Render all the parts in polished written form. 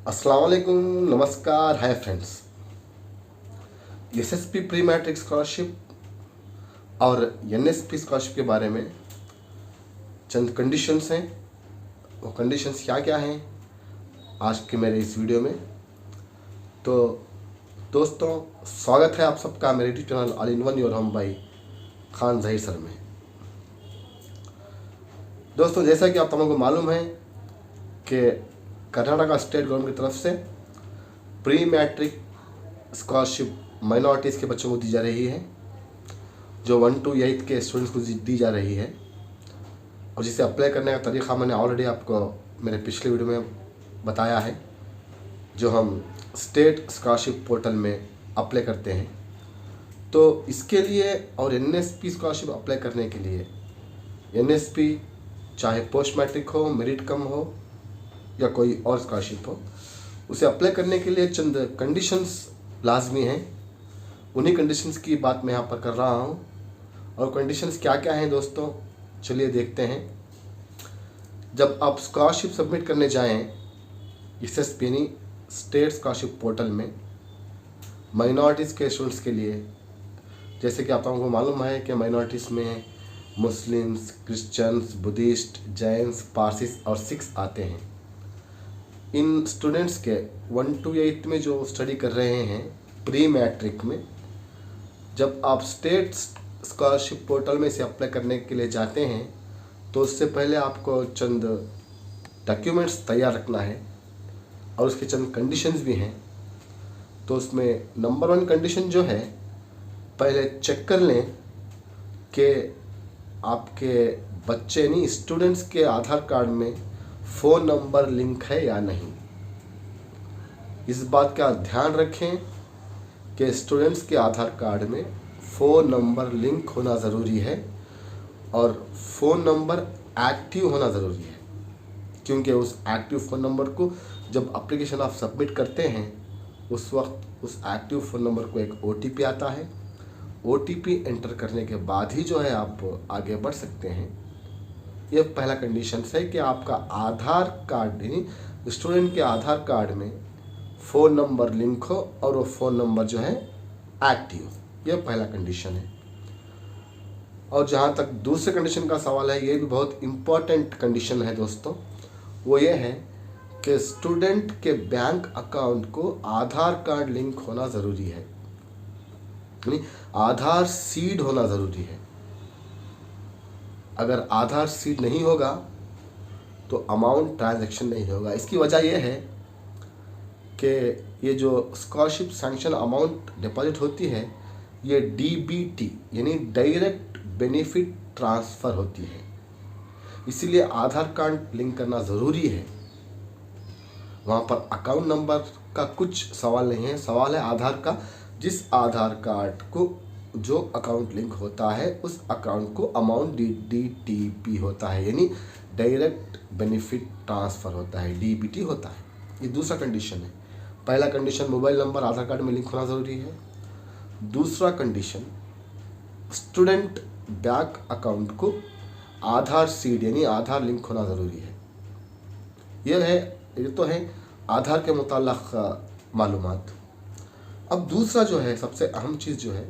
अस्सलाम वालेकुम, नमस्कार, hi friends. SSP pre matric scholarship और एनएसपी स्कॉलरशिप के बारे में चंद कंडीशंस हैं। वो कंडीशंस क्या क्या हैं आज के मेरे इस वीडियो में। तो दोस्तों, स्वागत है आप सबका मेरे YouTube channel all in one your हम भाई खान जहीर सर में। दोस्तों, जैसा कि आप तमाम को मालूम है कि कर्नाटका स्टेट गवर्नमेंट की तरफ से प्री मैट्रिक स्कॉलरशिप माइनॉरिटीज़ के बच्चों को दी जा रही है, जो 1 to 8 के स्टूडेंट्स को दी जा रही है। और जिसे अप्लाई करने का तरीक़ा मैंने ऑलरेडी आपको मेरे पिछले वीडियो में बताया है, जो हम स्टेट स्कॉलरशिप पोर्टल में अप्लाई करते हैं। तो इसके लिए और एनएसपी स्कॉलरशिप अप्लाई करने के लिए एनएसपी चाहे पोस्ट मैट्रिक हो, मेरिट कम हो या कोई और स्कॉलरशिप हो, उसे अप्लाई करने के लिए चंद कंडीशंस लाजमी हैं। उन्हीं कंडीशंस की बात मैं यहाँ पर कर रहा हूँ। और कंडीशंस क्या क्या हैं दोस्तों, चलिए देखते हैं। जब आप स्कॉलरशिप सबमिट करने जाएं एसएसपी यानी स्टेट स्कॉलरशिप पोर्टल में माइनॉरिटीज़ के स्टूडेंट्स के लिए, जैसे कि आप लोगों को मालूम है कि माइनॉरिटीज़ में मुस्लिम्स, क्रिश्चियंस, बुद्धिस्ट, जैन्स, पारसीस और सिख्स आते हैं। इन स्टूडेंट्स के 1 to 8 में जो स्टडी कर रहे हैं प्री मैट्रिक में, जब आप स्टेट स्कॉलरशिप पोर्टल में इसे अप्लाई करने के लिए जाते हैं तो उससे पहले आपको चंद डॉक्यूमेंट्स तैयार रखना है और उसके चंद कंडीशंस भी हैं। तो उसमें नंबर 1 कंडीशन जो है, पहले चेक कर लें कि आपके बच्चे नहीं स्टूडेंट्स के आधार कार्ड में फ़ोन नंबर लिंक है या नहीं। इस बात का ध्यान रखें कि स्टूडेंट्स के आधार कार्ड में फ़ोन नंबर लिंक होना ज़रूरी है और फ़ोन नंबर एक्टिव होना ज़रूरी है, क्योंकि उस एक्टिव फ़ोन नंबर को जब एप्लीकेशन आप सबमिट करते हैं उस वक्त उस एक्टिव फ़ोन नंबर को एक OTP आता है। OTP एंटर करने के बाद ही जो है आप आगे बढ़ सकते हैं। यह पहला कंडीशन है कि आपका आधार कार्ड यानी स्टूडेंट के आधार कार्ड में फ़ोन नंबर लिंक हो और वो फ़ोन नंबर जो है एक्टिव हो। यह पहला कंडीशन है। और जहाँ तक दूसरे कंडीशन का सवाल है, ये भी बहुत इम्पोर्टेंट कंडीशन है दोस्तों। वो ये है कि स्टूडेंट के बैंक अकाउंट को आधार कार्ड लिंक होना ज़रूरी है, यानी आधार सीड होना ज़रूरी है। अगर आधार सीड नहीं होगा तो अमाउंट ट्रांजैक्शन नहीं होगा। इसकी वजह यह है कि ये जो स्कॉलरशिप सैंक्शन अमाउंट डिपॉजिट होती है, ये DBT यानी डायरेक्ट बेनिफिट ट्रांसफ़र होती है। इसीलिए आधार कार्ड लिंक करना ज़रूरी है। वहाँ पर अकाउंट नंबर का कुछ सवाल नहीं है, सवाल है आधार का। जिस आधार कार्ड को जो अकाउंट लिंक होता है उस अकाउंट को अमाउंट DTP होता है, यानी डायरेक्ट बेनिफिट ट्रांसफ़र होता है, DBT होता है। ये दूसरा कंडीशन है। पहला कंडीशन मोबाइल नंबर आधार कार्ड में लिंक होना ज़रूरी है। दूसरा कंडीशन स्टूडेंट बैंक अकाउंट को आधार सीड यानी आधार लिंक होना ज़रूरी है। ये तो है आधार के मुताल्लिक़ मालूमात। अब दूसरा जो है, सबसे अहम चीज़ जो है,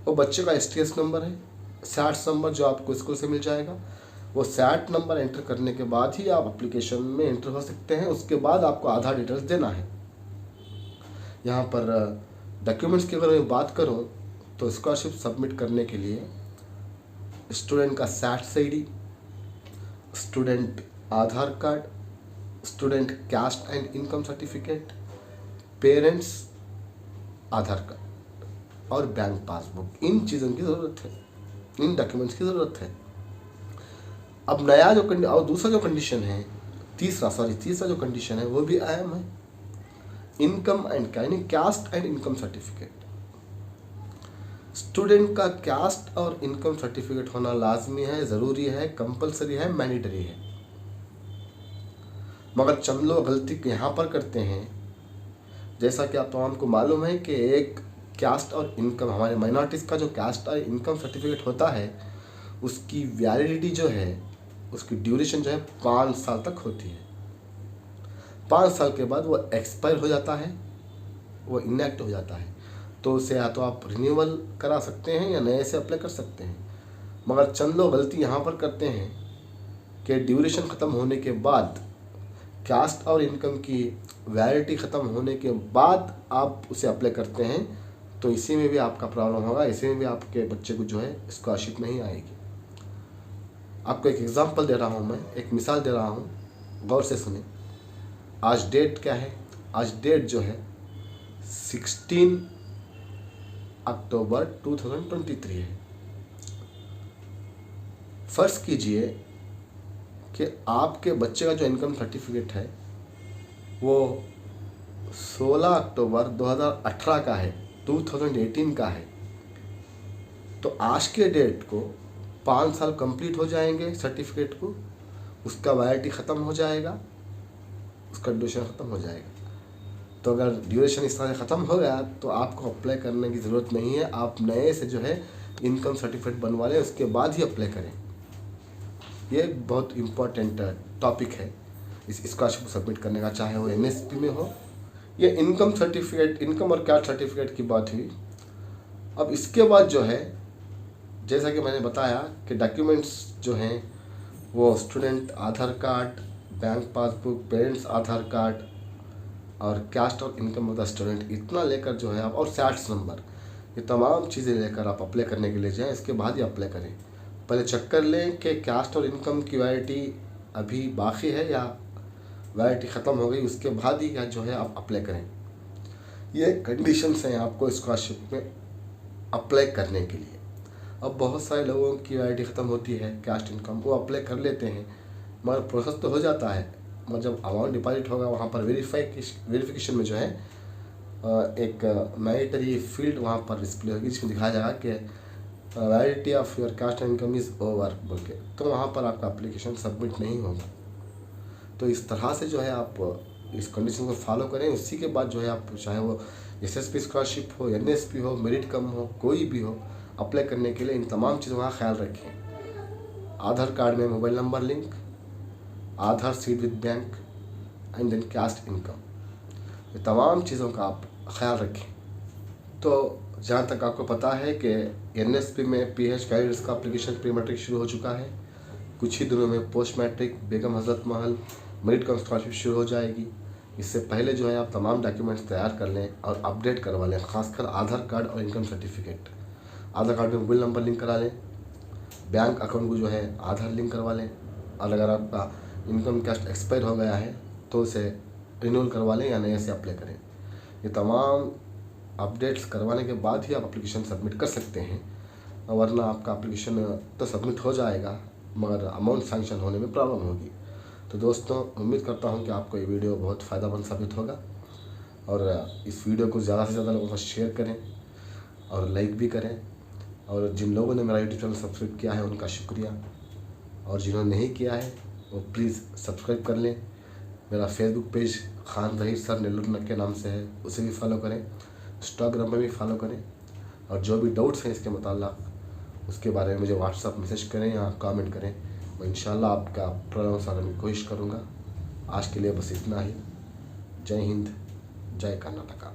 वो बच्चे का STS नंबर है, SAT नंबर जो आपको स्कूल से मिल जाएगा। वो SAT नंबर एंटर करने के बाद ही आप एप्लीकेशन में एंटर हो सकते हैं। उसके बाद आपको आधार डिटेल्स देना है। यहाँ पर डॉक्यूमेंट्स की अगर मैं बात करूँ तो स्कॉलरशिप सबमिट करने के लिए स्टूडेंट का SAT ID, student Aadhaar card, student caste and income certificate, parents Aadhaar card और बैंक पासबुक, इन चीज़ों की ज़रूरत है, इन डॉक्यूमेंट्स की ज़रूरत है। अब नया जो और दूसरा जो कंडीशन है, तीसरा जो कंडीशन है वो भी अहम है। इनकम एंड यानी caste and income certificate. Student का कास्ट और इनकम सर्टिफिकेट होना लाजमी है, ज़रूरी है, कंपलसरी है, मैंडेटरी है। मगर चंद लोग गलती यहाँ पर करते हैं, जैसा कि आप तमाम को मालूम है कि एक कास्ट और इनकम, हमारे माइनॉरिटीज़ का जो कास्ट और इनकम सर्टिफिकेट होता है उसकी वैलिडिटी जो है, उसकी ड्यूरेशन जो है 5 साल तक होती है। 5 साल के बाद वो एक्सपायर हो जाता है, वो इनएक्टिव हो जाता है। तो उसे या तो आप रिन्यूअल करा सकते हैं या नए से अप्लाई कर सकते हैं। मगर चंद लोग गलती यहाँ पर करते हैं कि ड्यूरेशन ख़त्म होने के बाद, कास्ट और इनकम की वैलिडिटी ख़त्म होने के बाद आप उसे अप्लाई करते हैं, तो इसी में भी आपका प्रॉब्लम होगा, इसी में भी आपके बच्चे को जो है स्कॉलरशिप नहीं आएगी। आपको एक एग्ज़ाम्पल दे रहा हूँ, मैं एक मिसाल दे रहा हूँ, गौर से सुने। आज डेट क्या है? आज डेट जो है 16 अक्टूबर 2023 है। फ़र्ज़ कीजिए कि आपके बच्चे का जो इनकम सर्टिफिकेट है वो 16 अक्टूबर 2018 का है, 2018 का है। तो आज के डेट को 5 साल कंप्लीट हो जाएंगे सर्टिफिकेट को, उसका वैलिडिटी ख़त्म हो जाएगा, उसका ड्यूरेशन ख़त्म हो जाएगा। तो अगर ड्यूरेशन इस तरह से ख़त्म हो गया तो आपको अप्लाई करने की ज़रूरत नहीं है, आप नए से जो है इनकम सर्टिफिकेट बनवा लें, उसके बाद ही अप्लाई करें। ये बहुत इम्पोर्टेंट टॉपिक है इस स्कॉलरशिप को सबमिट करने का, चाहे वो एनएसपी में हो या इनकम सर्टिफिकेट, इनकम और कास्ट सर्टिफिकेट की बात हुई। अब इसके बाद जो है, जैसा कि मैंने बताया कि डॉक्यूमेंट्स जो हैं वो student Aadhaar card, bank passbook, parents Aadhaar card और कास्ट और इनकम ऑफ द स्टूडेंट, इतना लेकर जो है आप, और सैट्स नंबर, ये तमाम चीज़ें लेकर आप अप्लाई करने के लिए जाएँ। इसके बाद ही अप्लाई करें। पहले चेक कर लें कि कास्ट और इनकम की वैलिडिटी अभी बाकी है या वैलिडिटी ख़त्म हो गई, उसके बाद ही क्या जो है आप अप्लाई करें। ये कंडीशंस हैं आपको स्कॉलरशिप में अप्लाई करने के लिए। अब बहुत सारे लोगों की वैलिडिटी ख़त्म होती है कास्ट इनकम, वो अप्लाई कर लेते हैं, मगर प्रोसेस तो हो जाता है, मगर जब अमाउंट डिपॉजिट होगा वहाँ पर वेरिफिकेशन में जो है एक मैंडेटरी फील्ड वहाँ पर डिस्प्ले होगी जिसमें दिखाया जाएगा कि validity of your cast income is over बोल के, तो वहाँ पर आपका एप्लीकेशन सबमिट नहीं होगा। तो इस तरह से जो है आप इस कंडीशन को फॉलो करें। उसी के बाद जो है आप, चाहे वो एसएसपी स्कॉलरशिप हो, एनएसपी हो, मेरिट कम हो, कोई भी हो, अप्लाई करने के लिए इन तमाम चीज़ों का ख्याल रखें। आधार कार्ड में mobile number link, Aadhaar seed with bank and then caste income, ये तमाम चीज़ों का आप ख्याल रखें। तो जहाँ तक आपको पता है कि एनएसपी में पीएच गाइडेंस का एप्लीकेशन प्री मैट्रिक शुरू हो चुका है। कुछ ही दिनों में पोस्ट मैट्रिक, बेगम हज़रत महल, मेरिट कम स्कॉलरशिप शुरू हो जाएगी। इससे पहले जो है आप तमाम डॉक्यूमेंट्स तैयार कर लें और अपडेट करवा लें, खासकर आधार कार्ड और इनकम सर्टिफिकेट। आधार कार्ड में मोबाइल नंबर लिंक करा लें, बैंक अकाउंट को जो है आधार लिंक करवा लें, और अगर आपका इनकम कास्ट एक्सपायर हो गया है तो उसे रिन्यूअल करवा लें या नए से अप्लाई करें। ये तमाम अपडेट्स करवाने के बाद ही आप एप्लीकेशन सबमिट कर सकते हैं, वरना आपका एप्लीकेशन तो सबमिट हो जाएगा मगर अमाउंट सैंक्शन होने में प्रॉब्लम होगी। तो दोस्तों, उम्मीद करता हूं कि आपको ये वीडियो बहुत फ़ायदेमंद साबित होगा, और इस वीडियो को ज़्यादा से ज़्यादा लोगों को शेयर करें और लाइक भी करें। और जिन लोगों ने मेरा यूट्यूब चैनल सब्सक्राइब किया है उनका शुक्रिया, और जिन्होंने नहीं किया है वो प्लीज़ सब्सक्राइब कर लें। मेरा Facebook page Khan Zaheer sir Nellore के नाम से है, उसे भी फॉलो करें। इंस्टाग्राम में भी फॉलो करें, और जो भी डाउट्स हैं इसके मुताल्लिक़ उसके बारे में मुझे व्हाट्सएप मैसेज करें या कमेंट करें। मैं इंशाल्लाह आपका प्रॉब्लम सॉल्व करने की कोशिश करूँगा। आज के लिए बस इतना ही। जय हिंद, जय कर्नाटका।